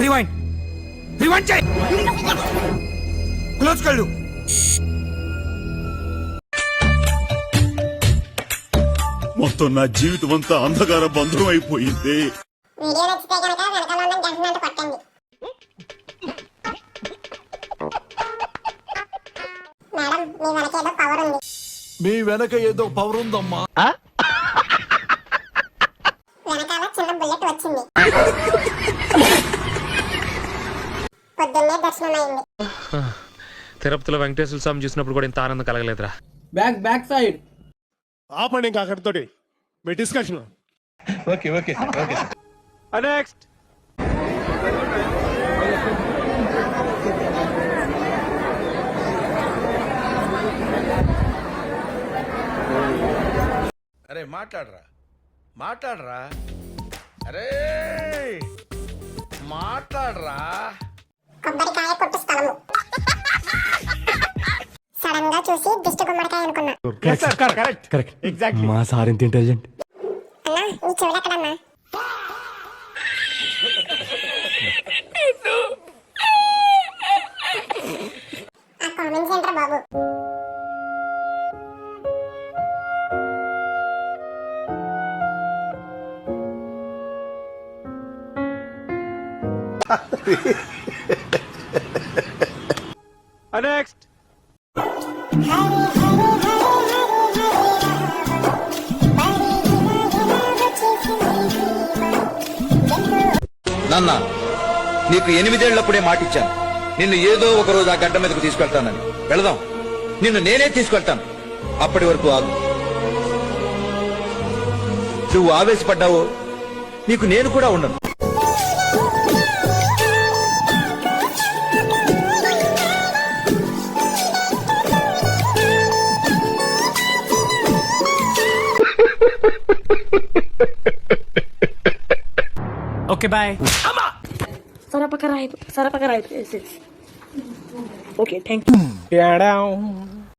Rewind rewind చేయి. Close కళ్ళు. మొత్తం నా జీవితం అంతా అంధకార బంధం అయిపోయింది. వీడియో నచ్చితే కనుక వెనకాల ఉన్న గంటనంత కొట్టండి. మేడం మీ వెనక ఏదో పవర్ ఉంది. మీ వెనక ఏదో పవర్ ఉందమ్మా. వెనకాల చిన్న బుల్లెట్ వచ్చింది. పొద్దున్నే దర్శనం అయింది. తిరుపతిలో వెంకటేశ్వర స్వామి చూసినప్పుడు కూడా ఇంత ఆనందం కలగలేదురా. బ్యాక్ సైడ్ ఆపండి ఇంకా అక్కడితోటి మీ discussion. Okay okay okay. Next అరే మాట్లాడరా అరే మాట్లాడరా. కొబ్బరికాయ కొట్టు స్థలము. సడన్ గా చూసి దిష్టి గుమ్మడికాయ అనుకున్నా. Correct exactly. మా సార్ ఇంత ఇంటెలిజెంట్. అన్నా ఈ చెవుడు ఎక్కడన్నా? ఆ కామెంట్స్ ఏంట్రా బాబు? నెక్స్ట్ నాన్న, నీకు 8 ఏళ్లప్పుడే మాటిచ్చాను, నిన్ను ఏదో ఒక రోజు ఆ గడ్డ మీదకు తీసుకెళ్తానని. వెళదాం, నిన్ను నేనే తీసుకెళ్తాను. అప్పటి వరకు ఆగు. నువ్వు ఆవేశపడ్డావో నీకు నేను కూడా ఉండను. Okay bye. సరపకరాయి ఓకే థ్యాంక్ యూ.